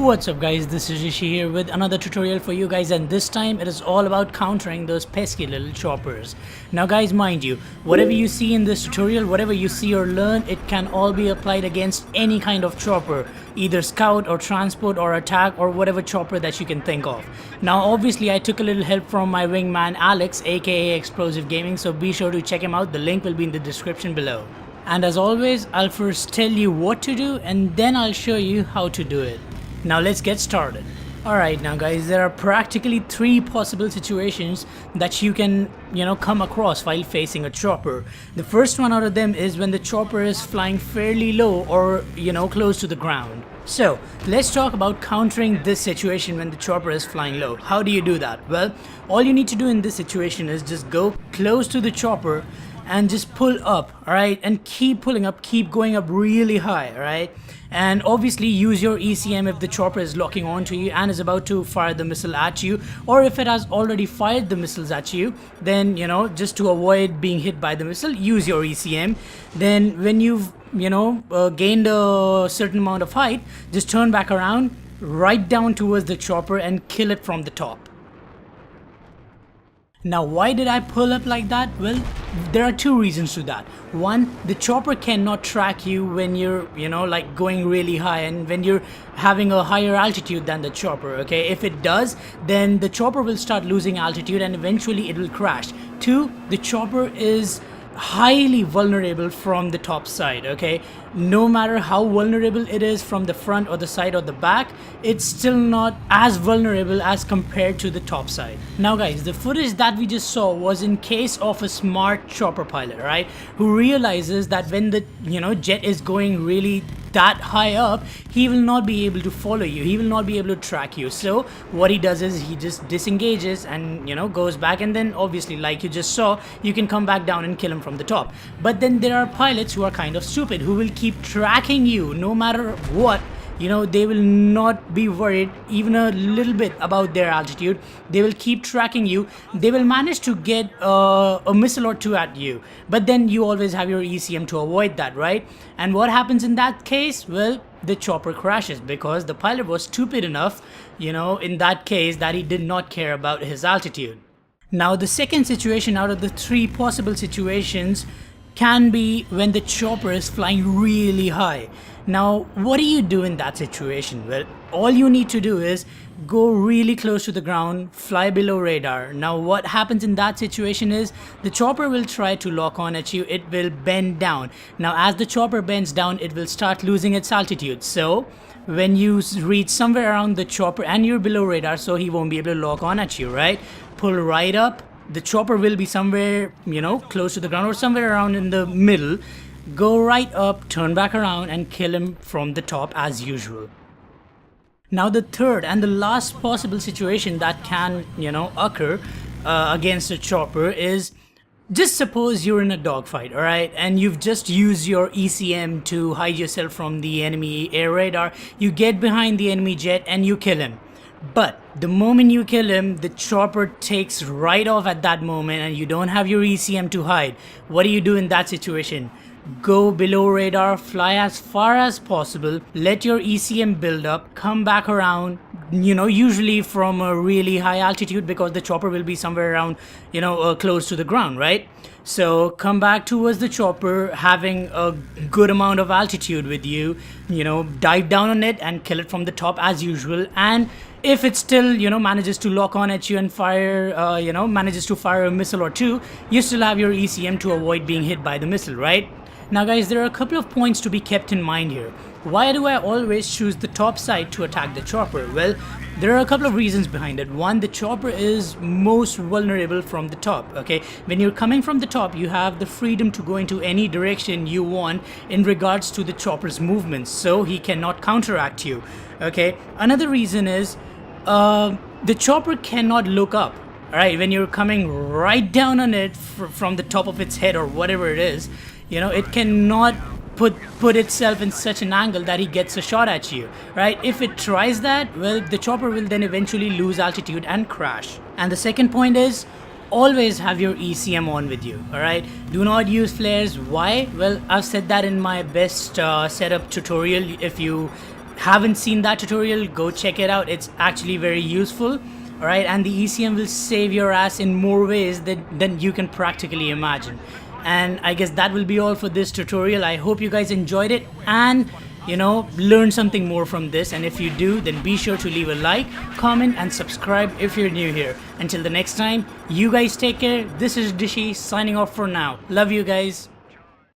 What's up guys, this is Rishi here with another tutorial for you guys, and this time it is all about countering those pesky little choppers. Now guys, mind you, whatever you see in this tutorial, whatever you see or learn, it can all be applied against any kind of chopper, either scout or transport or attack or whatever chopper that you can think of. Now obviously I took a little help from my wingman Alex aka Explosive Gaming, so be sure to check him out. The link will be in the description below. And as always, I'll first tell you what to do and then I'll show you how to do it. Now let's get started. Alright, now guys, there are practically three possible situations that you can, come across while facing a chopper. The first one out of them is when the chopper is flying fairly low or, close to the ground. So, let's talk about countering this situation when the chopper is flying low. How do you do that? Well, all you need to do in this situation is just go close to the chopper and just pull up, alright, and keep pulling up, keep going up really high, alright, and obviously use your ECM if the chopper is locking onto you and is about to fire the missile at you, or if it has already fired the missiles at you, then just to avoid being hit by the missile, use your ECM. Then when you've gained a certain amount of height, just turn back around, right down towards the chopper and kill it from the top. Now why did I pull up like that? Well, there are two reasons to that. One, the chopper cannot track you when you're going really high and when you're having a higher altitude than the chopper, okay? If it does, then the chopper will start losing altitude and eventually it will crash. Two, the chopper is highly vulnerable from the top side, okay? No matter how vulnerable it is from the front or the side or the back, it's still not as vulnerable as compared to the top side. Now guys, the footage that we just saw was in case of a smart chopper pilot, right, who realizes that when the jet is going really that high up, he will not be able to follow you, he will not be able to track you. So what he does is he just disengages and goes back, and then obviously, like you just saw, you can come back down and kill him from the top. But then there are pilots who are kind of stupid, who will keep tracking you no matter what. They will not be worried even a little bit about their altitude. They will keep tracking you. They will manage to get a missile or two at you, but then you always have your ECM to avoid that, right? And what happens in that case? Well, the chopper crashes because the pilot was stupid enough, in that case, that he did not care about his altitude. Now the second situation out of the three possible situations can be when the chopper is flying really high. Now what do you do in that situation? Well, all you need to do is go really close to the ground, fly below radar. Now what happens in that situation is the chopper will try to lock on at you, it will bend down. Now as the chopper bends down, it will start losing its altitude. So when you reach somewhere around the chopper and you're below radar, so he won't be able to lock on at you, right? Pull right up. The chopper will be somewhere, close to the ground or somewhere around in the middle. Go right up, turn back around and kill him from the top as usual. Now the third and the last possible situation that can, occur against a chopper is, just suppose you're in a dogfight, alright, and you've just used your ECM to hide yourself from the enemy air radar. You get behind the enemy jet and you kill him. But the moment you kill him, the chopper takes right off at that moment and you don't have your ECM to hide. What do you do in that situation? Go below radar, fly as far as possible, let your ECM build up, come back around, usually from a really high altitude because the chopper will be somewhere around, close to the ground, right? So come back towards the chopper having a good amount of altitude with you, dive down on it and kill it from the top as usual. And if it still, manages to lock on at you and fire, manages to fire a missile or two, you still have your ECM to avoid being hit by the missile, right? Now guys, there are a couple of points to be kept in mind here. Why do I always choose the top side to attack the chopper? Well, there are a couple of reasons behind it. One, the chopper is most vulnerable from the top, okay? When you're coming from the top, you have the freedom to go into any direction you want in regards to the chopper's movements, so he cannot counteract you, okay? Another reason is the chopper cannot look up, alright? When you're coming right down on it from the top of its head or whatever it is, it cannot put itself in such an angle that he gets a shot at you, right? If it tries that, well, the chopper will then eventually lose altitude and crash. And the second point is, always have your ECM on with you, alright? Do not use flares. Why? Well, I've said that in my best setup tutorial. If you haven't seen that tutorial, go check it out. It's actually very useful. Alright, and the ECM will save your ass in more ways than you can practically imagine. And I guess that will be all for this tutorial. I hope you guys enjoyed it and learn something more from this. And if you do, then be sure to leave a like, comment and subscribe if you're new here. Until the next time, you guys take care. This is Dishy signing off for now. Love you guys.